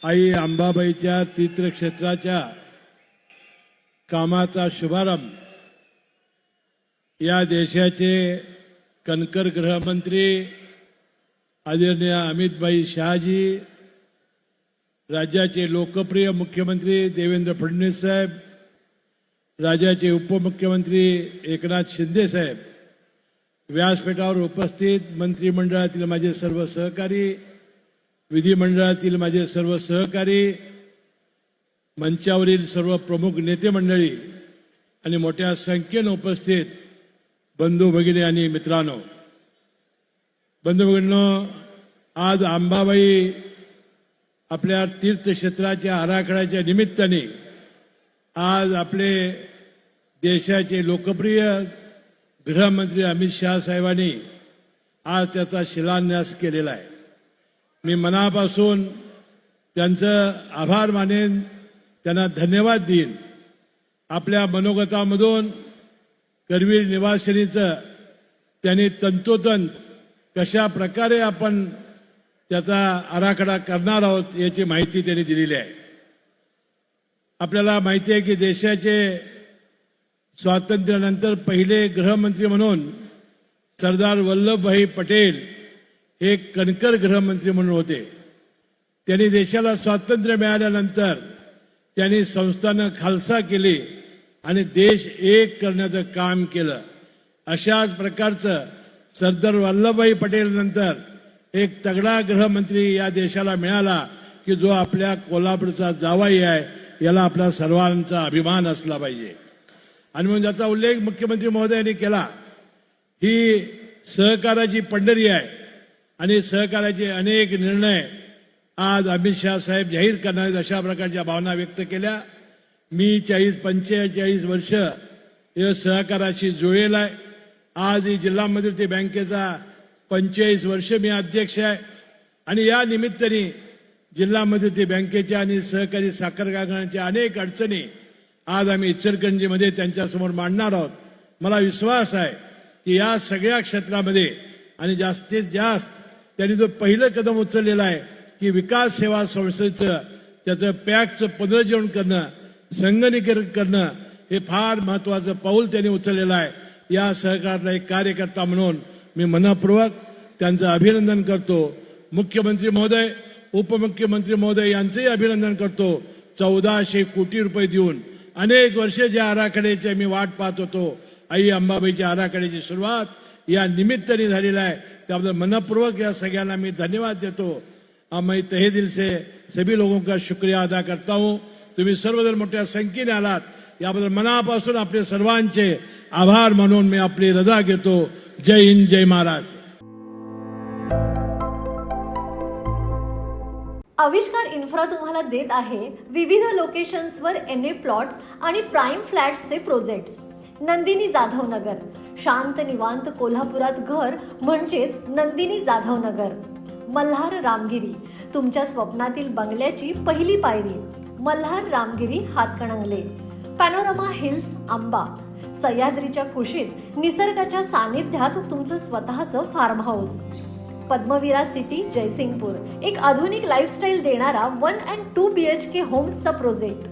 आई अंबाबाईच्या तीर्थक्षेत्राच्या कामाचा शुभारंभ या देशाचे कणकर गृहमंत्री आदरणीय अमितभाई शहाजी, राज्याचे लोकप्रिय मुख्यमंत्री देवेंद्र फडणवीस साहेब, राज्याचे उपमुख्यमंत्री एकनाथ शिंदे साहेब, व्यासपीठावर उपस्थित मंत्रिमंडळातील माझे सर्व सहकारी, विधिमंडळातील माझे सर्व सहकारी, मंचावरील सर्व प्रमुख नेते मंडळी आणि मोठ्या संख्येने उपस्थित बंधू भगिनी आणि मित्रांनो, बंधू भगिनींनो, आज अंबाबाई आपल्या तीर्थक्षेत्राच्या आराखड्याच्या निमित्ताने आज आपले देशाचे लोकप्रिय गृहमंत्री अमित शहा साहेबांनी आज त्याचा शिलान्यास केलेला आहे। मी मनापासून त्यांचं आभार मानेन, त्यांना धन्यवाद देईन। आपल्या मनोगतामधून करवीर निवासिनीचं त्यांनी तंतोतंत कशा प्रकारे आपण त्याचा आराखडा करणार आहोत याची माहिती त्यांनी दिलेली आहे। आपल्याला माहिती आहे की देशाचे स्वातंत्र्यानंतर पहिले गृहमंत्री म्हणून सरदार वल्लभभाई पटेल हे कणकर गृहमंत्री म्हणून होते। त्यांनी देशाला स्वातंत्र्य मिळाल्यानंतर त्यांनी संस्थानं खालसा केली आणि देश एक करण्याचं काम केलं। अशाच प्रकारचं सरदार वल्लभभाई पटेल नंतर एक तगडा गृहमंत्री या देशाला मिळाला की जो आपल्या कोल्हापूरचा जावई आहे, याला आपल्या सर्वांचा अभिमान असला पाहिजे। आणि म्हणून ज्याचा उल्लेख मुख्यमंत्री महोदयांनी केला, ही सहकाराची पंढरी आहे आणि सहकाराचे अनेक निर्णय आज अमित शहा साहेब जाहीर करणार आहेत, अशा प्रकारच्या भावना व्यक्त केल्या। मी 45 वर्ष या सहकाराशी जुळलेला आहे। आज ही जिल्हा मध्यवर्ती बँकेचा 45 वर्ष मी अध्यक्ष आहे आणि या निमित्ताने जिल्हा मध्यवर्ती बँकेच्या आणि सहकारी साखर कारखान्याच्या अनेक अडचणी आज आम्ही इचलकरंजीमध्ये त्यांच्यासमोर मांडणार आहोत। मला विश्वास आहे की या सगळ्या क्षेत्रामध्ये आणि जास्तीत जास्त त्यांनी जो पहिलं कदम उचललेला आहे की विकास सेवा संस्थेचं त्याचं पॅकचं पुनर्जीवन करणं, संगणकीकरण करणं, हे फार महत्त्वाचं पाऊल त्यांनी उचललेलं आहे। या सहकारातला एक कार्यकर्ता म्हणून मी मनपूर्वक त्यांचं अभिनंदन करतो। मुख्यमंत्री महोदय, उपमुख्यमंत्री महोदय यांचंही अभिनंदन करतो। 1400 कोटी रुपये देऊन अनेक वर्षे ज्या आराखड्याची मी वाट पाहत होतो, आई अंबाबाईच्या आराखड्याची सुरुवात या निमित्ताने झालेला आहे। त्याबद्दल मनपूर्वक या सगळ्यांना मी धन्यवाद देतो। मैं तहे दिल से सभी लोगों का शुक्रिया अदा करता हूँ। तुम्ही सर्वजण मोठ्या संख्येने आलात, याबद्दल मनापासून आपले सर्वांचे आभार मानून मी आपली रजा घेतो। जय हिंद, जय महाराज। आविष्कार इन्फ्रा तुम्हाला देत आहे विविध लोकेशन्सवर NA प्लॉट्स आणि प्राइम फ्लॅट्सचे प्रोजेक्ट्स। नंदिनी जाधव नगर, शांत निवांत कोल्हापुरात घर म्हणजेच नंदिनी जाधव नगर। मल्हार रामगिरी, तुमच्या स्वप्नातील बंगल्याची पहिली पायरी। मल्हार रामगिरी हातकणंगले। पॅनोरमा हिल्स आंबा, सह्याद्रीच्या कुशीत निसर्गाच्या सानिध्यात तुमचं स्वतःचं farmhouse. Padmavira city Jaysingpur, एक आधुनिक लाईफस्टाईल देणारा 1 and 2 BHK होम्सचा प्रोजेक्ट।